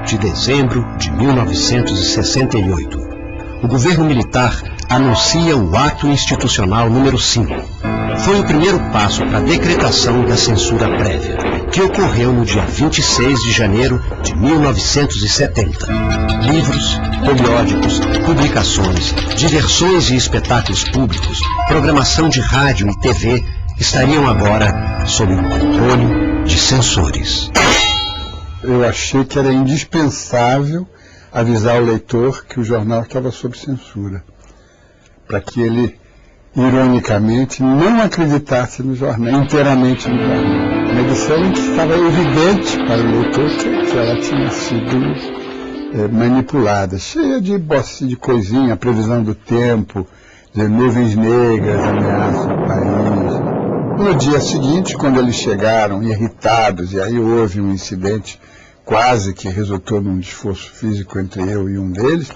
De dezembro de 1968, o governo militar anuncia o Ato Institucional número 5. Foi o primeiro passo para a decretação da censura prévia, que ocorreu no dia 26 de janeiro de 1970. Livros, periódicos, publicações, diversões e espetáculos públicos, programação de rádio e TV estariam agora sob o controle de censores. Eu achei que era indispensável avisar o leitor que o jornal estava sob censura, para que ele, ironicamente, não acreditasse no jornal, inteiramente no jornal. A edição estava evidente para o leitor que ela tinha sido manipulada, cheia de coisinha, previsão do tempo, de nuvens negras, ameaças ao país. No dia seguinte, quando eles chegaram irritados, e aí houve um incidente quase que resultou num esforço físico entre eu e um deles,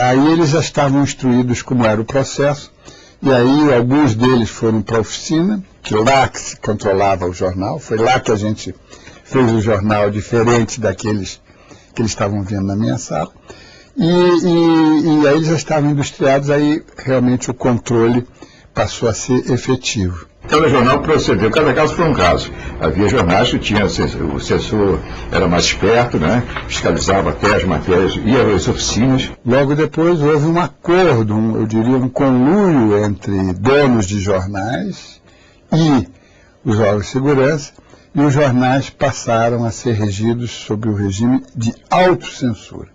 aí eles já estavam instruídos como era o processo, e aí alguns deles foram para a oficina, que lá que se controlava o jornal, foi lá que a gente fez o jornal diferente daqueles que eles estavam vendo na minha sala, e aí eles já estavam industriados, aí realmente o controle passou a ser efetivo. Cada jornal procedeu, cada caso foi um caso. Havia jornais que tinha, o censor era mais esperto, né? Fiscalizava até as matérias, ia às oficinas. Logo depois houve um acordo, eu diria um conluio entre donos de jornais e os órgãos de segurança, e os jornais passaram a ser regidos sob o regime de autocensura.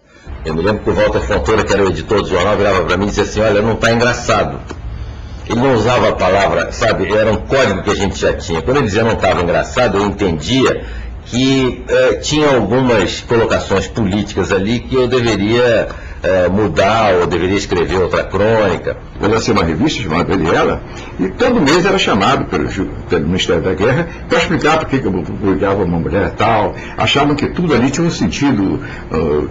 Eu me lembro que o Walter Fontoura, que era o editor do jornal, virava para mim e dizia assim: olha, não está engraçado. Ele não usava a palavra, sabe, era um código que a gente já tinha. Quando ele dizia não estava engraçado, eu entendia que tinha algumas colocações políticas ali que eu deveria mudar ou deveria escrever outra crônica. Eu lancei uma revista chamada Eliela, e todo mês era chamado pelo Ministério da Guerra para explicar por que eu publicava uma mulher tal. Achavam que tudo ali tinha um sentido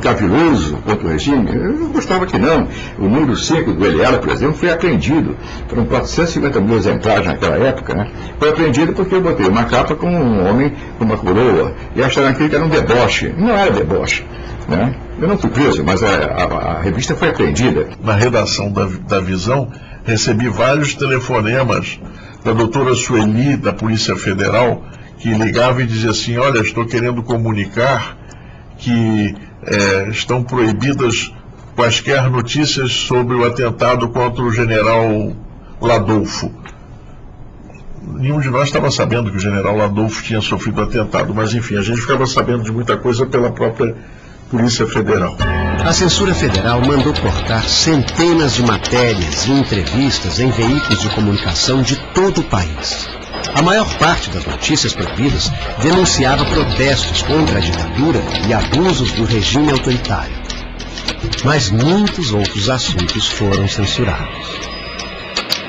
caviloso contra o regime. Eu gostava que não. O número 5 do Eliela, por exemplo, foi apreendido. Foram 450 mil exemplares naquela época, né? Foi apreendido porque eu botei uma capa com um homem com uma coroa, e acharam que era um deboche. Não era deboche, né? Eu não fui preso, mas a revista foi apreendida. Na redação da Visão, recebi vários telefonemas da doutora Sueli, da Polícia Federal, que ligava e dizia assim: olha, estou querendo comunicar que estão proibidas quaisquer notícias sobre o atentado contra o general Ladolfo. Nenhum de nós estava sabendo que o general Ladolfo tinha sofrido atentado, mas enfim, a gente ficava sabendo de muita coisa pela própria Polícia Federal. A censura federal mandou cortar centenas de matérias e entrevistas em veículos de comunicação de todo o país. A maior parte das notícias proibidas denunciava protestos contra a ditadura e abusos do regime autoritário. Mas muitos outros assuntos foram censurados.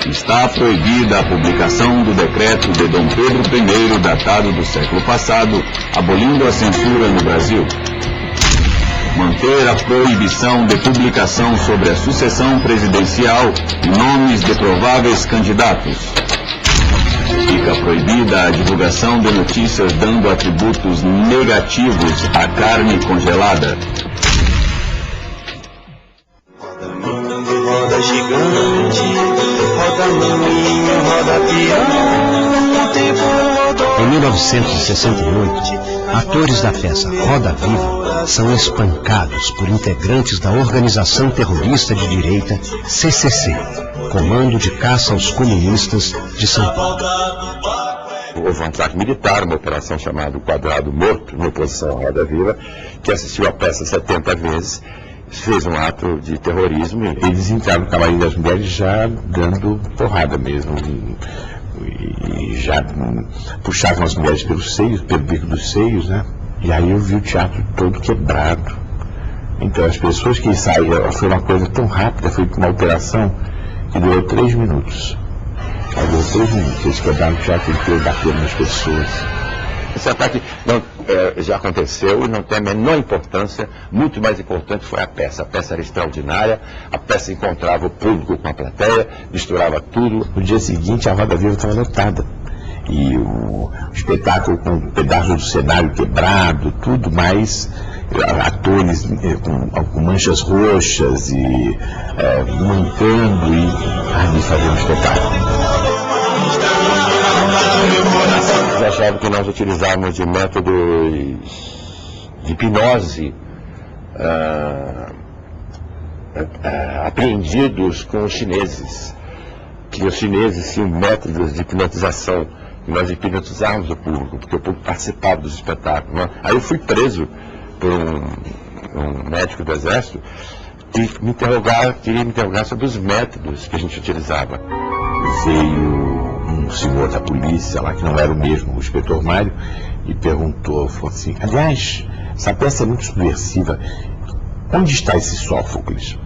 Está proibida a publicação do decreto de Dom Pedro I, datado do século passado, abolindo a censura no Brasil. Manter a proibição de publicação sobre a sucessão presidencial e nomes de prováveis candidatos. Fica proibida a divulgação de notícias dando atributos negativos à carne congelada. gigante, roda moinho, roda peão, o tempo rodou. Em 1968, atores da peça Roda Viva são espancados por integrantes da organização terrorista de direita CCC, Comando de Caça aos Comunistas de São Paulo. Houve um ataque militar, uma operação chamada Quadrado Morto, na oposição à Roda Viva, que assistiu a peça 70 vezes, fez um ato de terrorismo. Eles entraram no camarim das mulheres já dando porrada mesmo, e já puxavam as mulheres pelos seios, pelo bico dos seios, né? E aí eu vi o teatro todo quebrado. Então as pessoas que saíram, foi uma coisa tão rápida, foi uma operação que durou 3 minutos. Aí durou 3 minutos, eles quebraram o teatro inteiro, bateram nas pessoas. Esse ataque já aconteceu e não tem a menor importância. Muito mais importante foi a peça. A peça era extraordinária, a peça encontrava o público com a plateia, misturava tudo. No dia seguinte a Roda Viva estava lotada. E o espetáculo com pedaços do cenário quebrado, tudo mais, atores com manchas roxas e mancando e ali fazendo espetáculo. Eles achavam que nós utilizávamos de métodos de hipnose apreendidos com os chineses, que os chineses tinham métodos de hipnotização, que nós hipnotizávamos o público, porque o público participava dos espetáculos, né? Aí eu fui preso por um médico do Exército que queria me interrogar sobre os métodos que a gente utilizava. Veio um senhor da polícia lá, que não era o mesmo, o inspetor Mário, e falou assim: aliás, essa peça é muito subversiva, onde está esse Sófocles?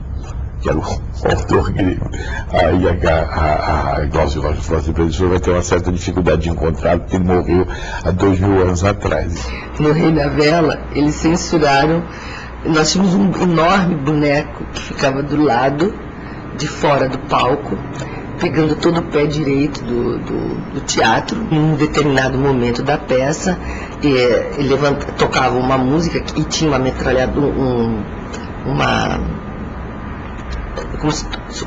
Que era o autor grego. Aí a Glaucio Rocha falou assim: o senhor vai ter uma certa dificuldade de encontrar, porque ele morreu há 2000 anos atrás. No Rei da Vela, eles censuraram. Nós tínhamos um enorme boneco que ficava do lado de fora do palco, pegando todo o pé direito do teatro. Em um determinado momento da peça, ele tocava uma música e tinha uma metralhadora,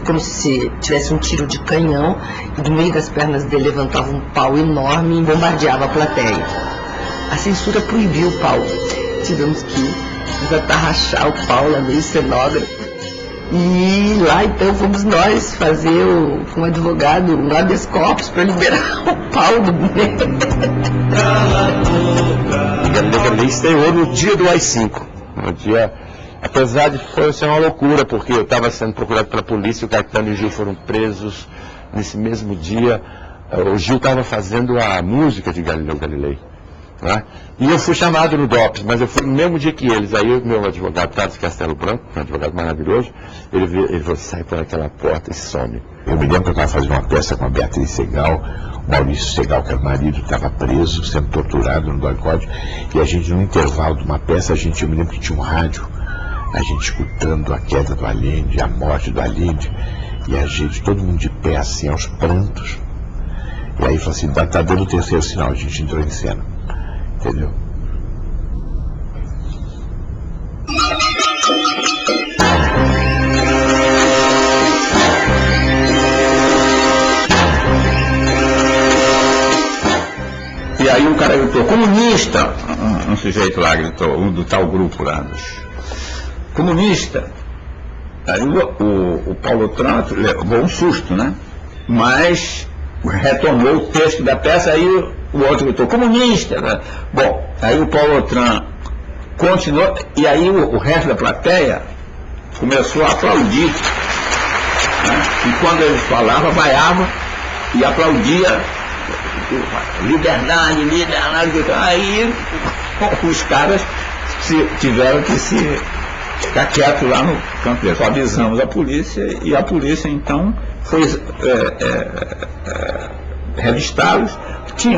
como se tivesse um tiro de canhão, e do meio das pernas dele levantava um pau enorme e bombardeava a plateia. A censura proibiu o pau. Tivemos que desatarrachar o pau lá meio cenógrafo. E lá então fomos nós fazer com um advogado um habeas corpus para liberar o pau do boneco. Galilei estreou no dia do AI-5. No dia, apesar de ser uma loucura, porque eu estava sendo procurado pela polícia, o Caetano e o Gil foram presos nesse mesmo dia. O Gil estava fazendo a música de Galileu Galilei. Né? E eu fui chamado no DOPS, mas eu fui no mesmo dia que eles. Aí o meu advogado, Tarso Castelo Branco, um advogado maravilhoso, ele falou: sai por aquela porta e some. Eu me lembro que eu estava fazendo uma peça com a Beatriz Segal, o Maurício Segal, que era o marido, estava preso, sendo torturado no doicode, e a gente, no intervalo de uma peça, eu me lembro que tinha um rádio, a gente escutando a queda do Allende, a morte do Allende, e a gente, todo mundo de pé, assim, aos prantos. E aí falou assim: tá dando o terceiro sinal, a gente entrou em cena. Entendeu? E aí um cara gritou: comunista! Um sujeito lá gritou, um do tal grupo lá, comunista! Aí o Paulo Tranto levou um susto, né? Mas retomou o texto da peça, aí o outro gritou: comunista! Né? Bom, aí o Paulo Otran continuou, e aí o resto da plateia começou a aplaudir. Né? E quando ele falava, vaiava e aplaudia: liberdade, liberdade. Aí os caras tiveram que se ficar quietos lá no campo. Só avisamos a polícia, e a polícia então foi revistá-los.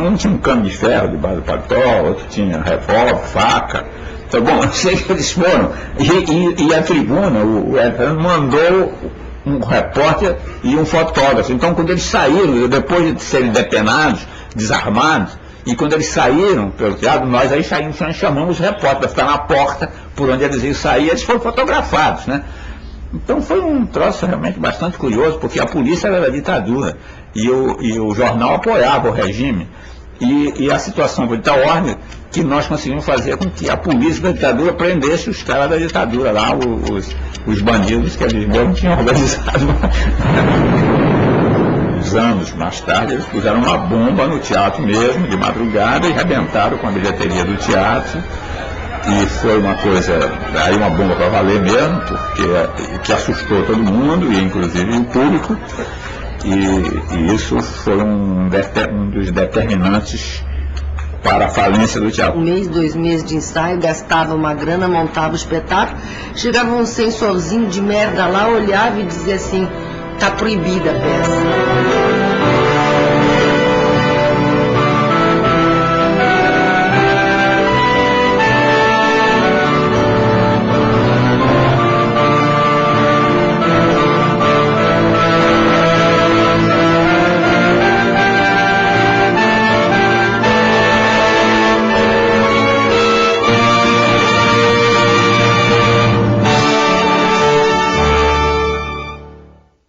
Um tinha um cano de ferro debaixo do paletó, outro tinha revólver, faca. Então, bom, eu sei que eles foram. E a tribuna, o mandou um repórter e um fotógrafo. Então, quando eles saíram, depois de serem depenados, desarmados, e quando eles saíram pelo teatro, nós aí chamamos os repórteres para ficar na porta por onde eles iam sair. Eles foram fotografados, né? Então foi um troço realmente bastante curioso, porque a polícia era da ditadura e o jornal apoiava o regime. E a situação foi de tal ordem que nós conseguimos fazer com que a polícia da ditadura prendesse os caras da ditadura lá, os bandidos que a Lisboa não tinha organizado. Uns anos mais tarde, eles puseram uma bomba no teatro mesmo, de madrugada, e arrebentaram com a bilheteria do teatro. E foi uma coisa, aí uma bomba para valer mesmo, porque que assustou todo mundo, e inclusive o público. E isso foi um dos determinantes para a falência do teatro. Um mês, 2 meses de ensaio, gastava uma grana, montava o espetáculo, chegava um sensorzinho de merda lá, olhava e dizia assim, tá proibida a peça.